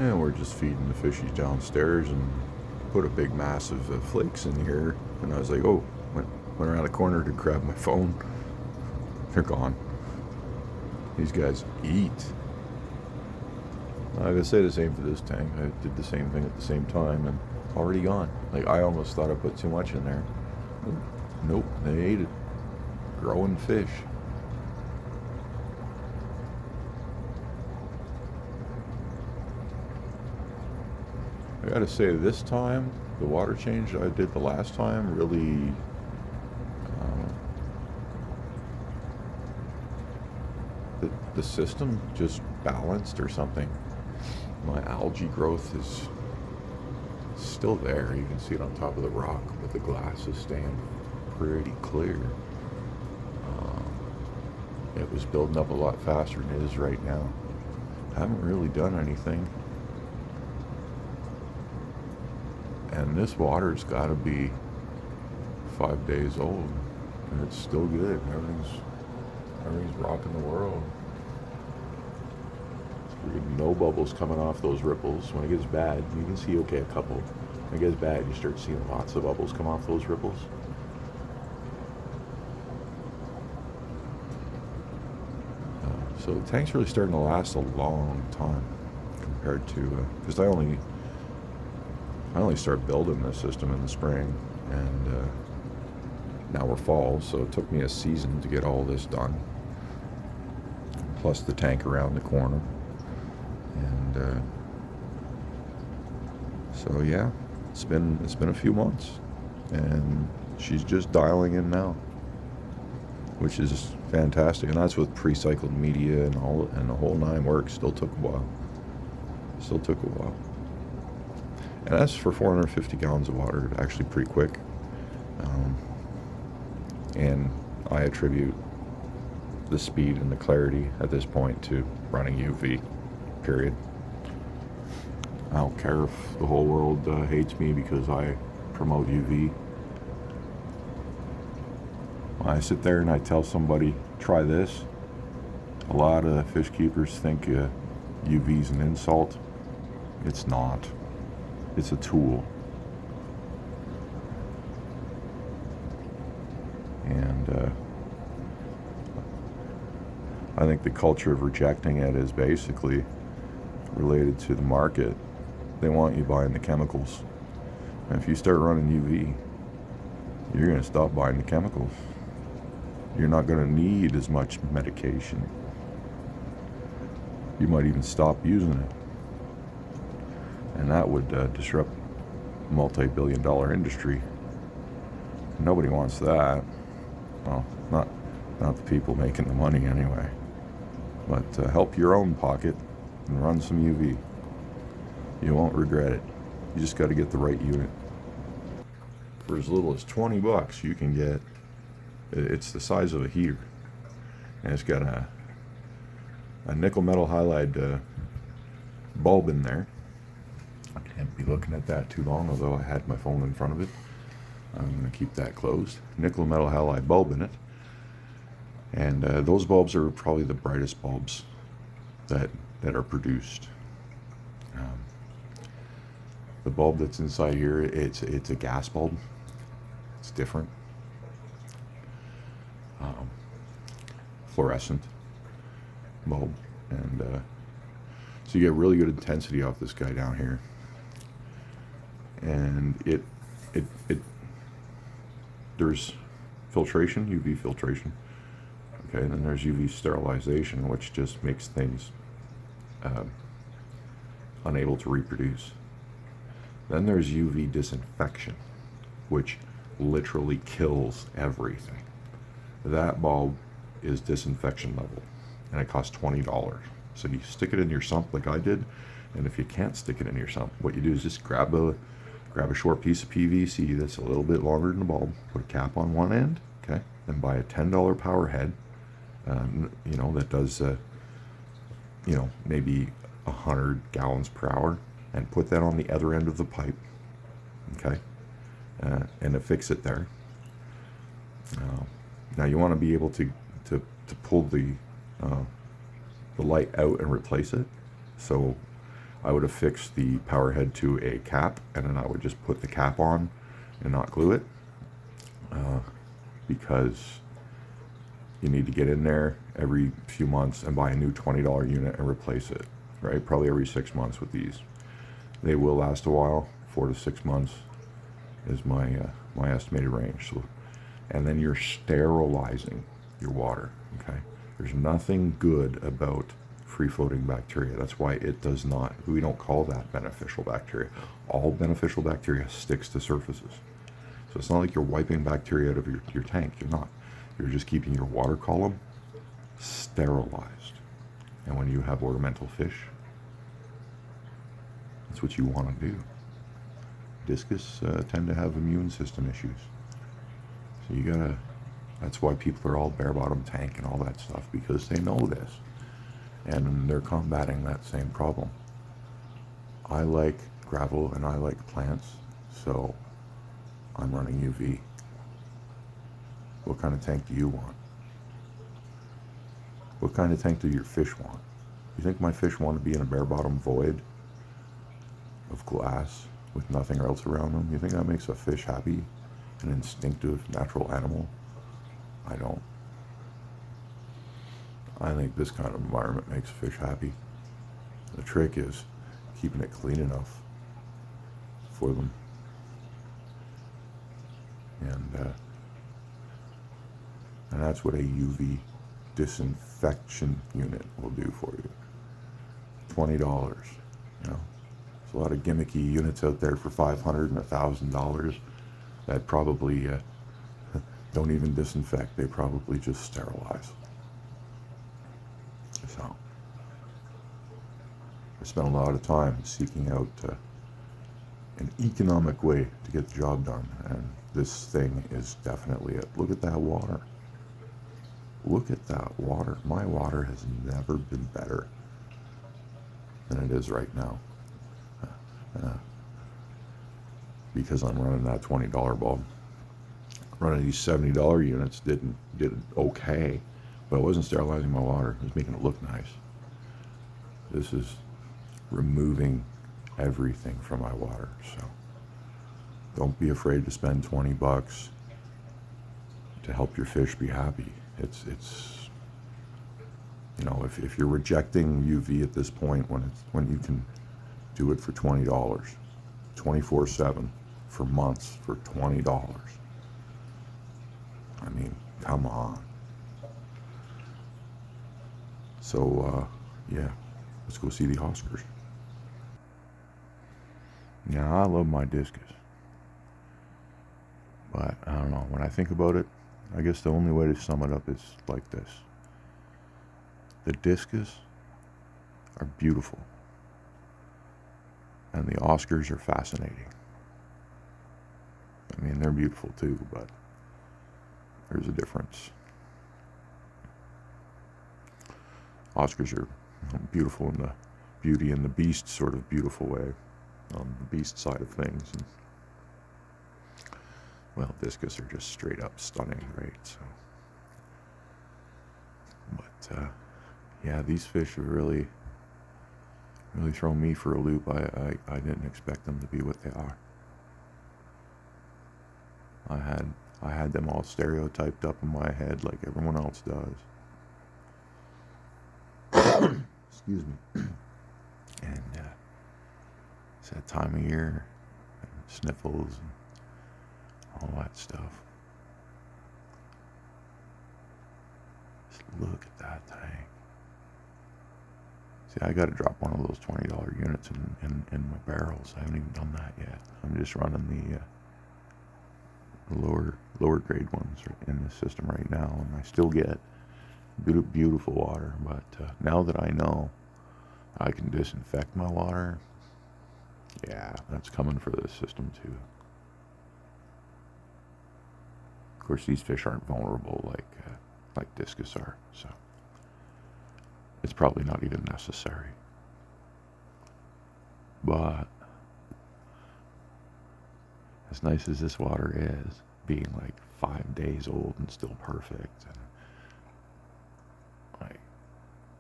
And we're just feeding the fishies downstairs and put a big mass of flakes in here. And I was like, oh, went around the corner to grab my phone. They're gone. These guys eat. I gotta say the same for this tank. I did the same thing at the same time and already gone. Like, I almost thought I put too much in there. Nope, they ate it. Growing fish. I gotta say, this time, the water change I did the last time really the system just balanced or something. My algae growth is still there. You can see it on top of the rock, but the glass is staying pretty clear. It was building up a lot faster than it is right now. I haven't really done anything. And this water's got to be 5 days old, and it's still good. Everything's rocking the world. No bubbles coming off those ripples. When it gets bad, you can see a couple. When it gets bad, you start seeing lots of bubbles come off those ripples. So the tank's really starting to last a long time compared to because I only started building this system in the spring, and now we're fall, so it took me a season to get all this done. Plus the tank around the corner. And so yeah, it's been a few months, and she's just dialing in now, which is fantastic. And that's with pre-cycled media and the whole nine works. Still took a while. And that's for 450 gallons of water. Actually, pretty quick. And I attribute the speed and the clarity at this point to running UV. Period. I don't care if the whole world hates me because I promote UV. When I sit there and I tell somebody, try this, a lot of fish keepers think UV is an insult. It's not. It's a tool. And I think the culture of rejecting it is basically related to the market. They want you buying the chemicals. And if you start running UV, you're going to stop buying the chemicals. You're not going to need as much medication. You might even stop using it. And that would disrupt a multi-billion-dollar industry. Nobody wants that. Well, not the people making the money anyway. But help your own pocket and run some UV. You won't regret it. You just got to get the right unit. For as little as $20, you can get. It's the size of a heater, and it's got a nickel metal halide bulb in there. I can't be looking at that too long, although I had my phone in front of it. I'm going to keep that closed. Nickel metal halide bulb in it, and those bulbs are probably the brightest bulbs that are produced. The bulb that's inside here, it's a gas bulb. It's different. Fluorescent bulb, and so you get really good intensity off this guy down here. And it there's filtration, UV filtration. Okay, and then there's UV sterilization, which just makes things unable to reproduce. Then there's UV disinfection, which literally kills everything. That bulb is disinfection level, and it costs $20. So you stick it in your sump like I did, and if you can't stick it in your sump, what you do is just grab a short piece of PVC that's a little bit longer than the bulb, put a cap on one end, okay, then buy a $10 power head, that does, maybe 100 gallons per hour, and put that on the other end of the pipe, okay, and affix it there. Now you want to be able to pull the light out and replace it. So I would have fixed the power head to a cap, and then I would just put the cap on and not glue it, because you need to get in there every few months and buy a new $20 unit and replace it, right? Probably every 6 months with these. They will last a while. 4 to 6 months is my estimated range. So, and then you're sterilizing your water, okay? There's nothing good about free-floating bacteria. That's why it does not, we don't call that beneficial bacteria. All beneficial bacteria sticks to surfaces. So it's not like you're wiping bacteria out of your tank. You're not. You're just keeping your water column sterilized. And when you have ornamental fish, that's what you want to do. Discus tend to have immune system issues. So you gotta, that's why people are all bare bottom tank and all that stuff, because they know this. And they're combating that same problem. I like gravel and I like plants, so I'm running UV. What kind of tank do you want? What kind of tank do your fish want? You think my fish want to be in a bare bottom void of glass with nothing else around them? You think that makes a fish happy? An instinctive, natural animal? I don't. I think this kind of environment makes fish happy. The trick is keeping it clean enough for them. And that's what a UV disinfection unit will do for you. $20, you know. There's a lot of gimmicky units out there for $500 and $1,000 that probably don't even disinfect. They probably just sterilize. So I spent a lot of time seeking out an economic way to get the job done, and this thing is definitely it. Look at that water. Look at that water. My water has never been better than it is right now. Because I'm running that $20 bulb. Running these $70 units did okay, but I wasn't sterilizing my water. It was making it look nice. This is removing everything from my water. So don't be afraid to spend $20 to help your fish be happy. It's you know, if you're rejecting UV at this point, when you can do it for $20, 24/7 for months for $20. I mean, come on. So yeah, let's go see the Oscars. Yeah, I love my discus, but I don't know. When I think about it, I guess the only way to sum it up is like this. The discus are beautiful, and the Oscars are fascinating. I mean, they're beautiful too, but there's a difference. Oscars are beautiful in the Beauty and the Beast sort of beautiful way, on the Beast side of things. And, well, discus are just straight up stunning, right? So, but yeah, these fish have really thrown me for a loop. I didn't expect them to be what they are. I had them all stereotyped up in my head like everyone else does. Excuse me. And it's that time of year, and sniffles and all that stuff. Just look at that thing. See, I got to drop one of those $20 units in my barrels. I haven't even done that yet. I'm just running the lower grade ones in this system right now, and I still get beautiful water. But now that I know I can disinfect my water, yeah, that's coming for this system too. Of course, these fish aren't vulnerable like discus are, so it's probably not even necessary. But as nice as this water is, being like 5 days old and still perfect, and like,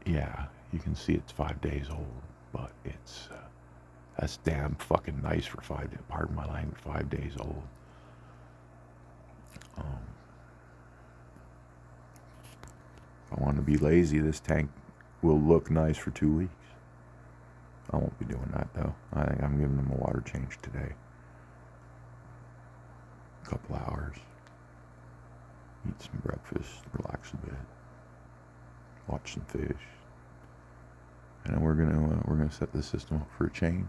yeah, you can see it's 5 days old, but it's That's damn fucking nice for 5 days. Pardon my language, 5 days old. If I want to be lazy, this tank will look nice for 2 weeks. I won't be doing that though. I think I'm giving them a water change today. A couple hours. Eat some breakfast, relax a bit, watch some fish, and then we're gonna set the system up for a change.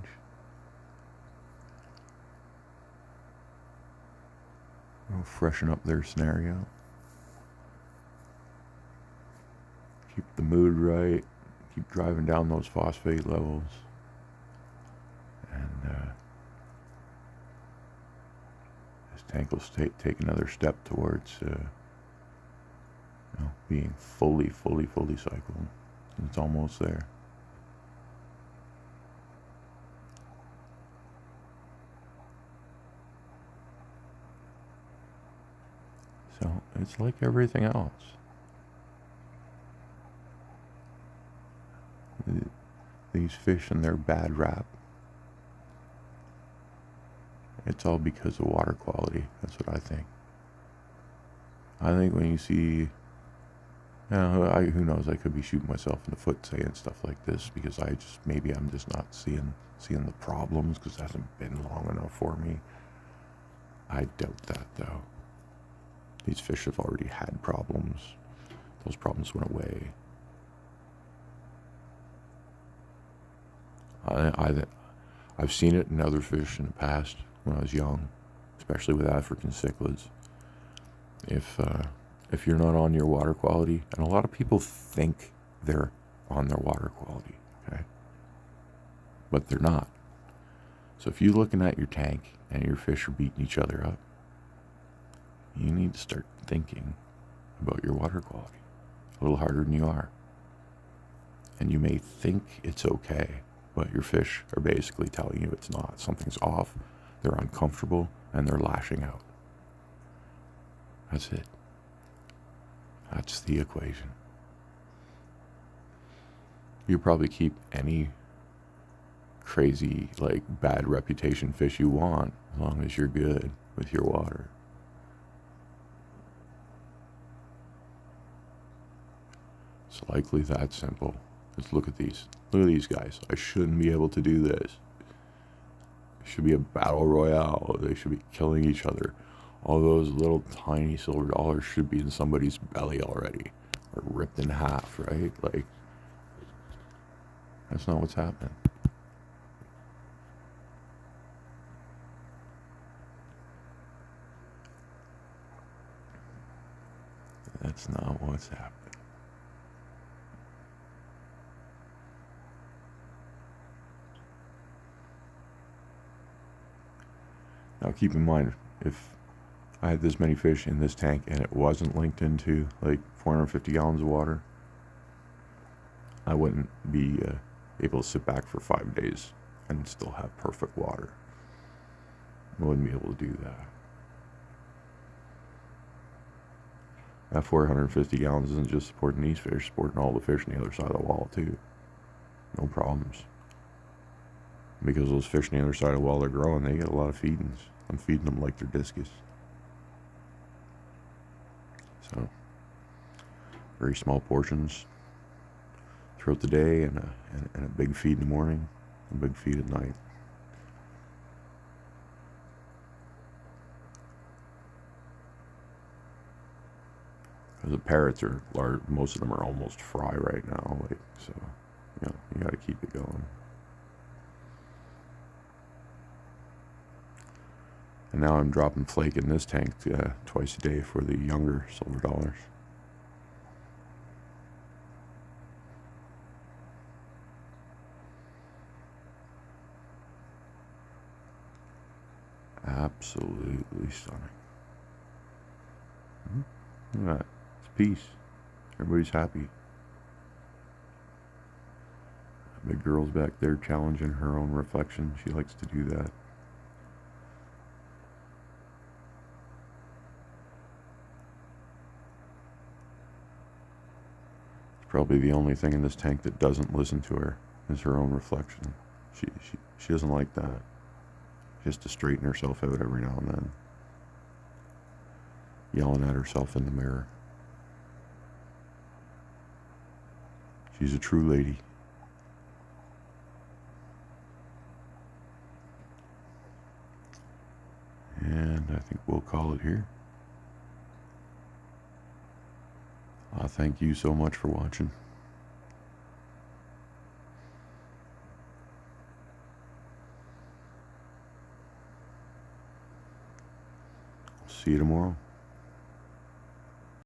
We'll freshen up their scenario, keep the mood right, keep driving down those phosphate levels, and this tank will take another step towards being fully cycled. It's almost there. So it's like everything else. These fish and their bad rap, it's all because of water quality. That's what I think. I think when you see, who knows, I could be shooting myself in the foot saying stuff like this because maybe I'm just not seeing the problems because it hasn't been long enough for me. I doubt that though. These fish have already had problems. Those problems went away. I've seen it in other fish in the past when I was young, especially with African cichlids. If you're not on your water quality, and a lot of people think they're on their water quality, okay? But they're not. So if you're looking at your tank and your fish are beating each other up, you need to start thinking about your water quality a little harder than you are. And you may think it's okay, but your fish are basically telling you it's not. Something's off, they're uncomfortable, and they're lashing out. That's it. That's the equation. You probably keep any crazy, bad reputation fish you want, as long as you're good with your water. It's likely that simple. Just look at these. Look at these guys. I shouldn't be able to do this. It should be a battle royale. They should be killing each other. All those little tiny silver dollars should be in somebody's belly already, or ripped in half, right? That's not what's happening. That's not what's happening. Now keep in mind, if I had this many fish in this tank and it wasn't linked into 450 gallons of water, I wouldn't be able to sit back for 5 days and still have perfect water. I wouldn't be able to do that. That 450 gallons isn't just supporting these fish, supporting all the fish on the other side of the wall too. No problems. Because those fish on the other side of the wall, they're growing, they get a lot of feedings. I'm feeding them like they're discus. So, very small portions throughout the day, and a big feed in the morning, a big feed at night. Because the parrots are large, most of them are almost fry right now, so you got to keep it going. And now I'm dropping flake in this tank twice a day for the younger silver dollars. Absolutely stunning. Look at that. It's peace. Everybody's happy. The big girl's back there challenging her own reflection. She likes to do that. Probably the only thing in this tank that doesn't listen to her is her own reflection. She doesn't like that. She has to straighten herself out every now and then, yelling at herself in the mirror. She's a true lady. And I think we'll call it here. Thank you so much for watching. See you tomorrow.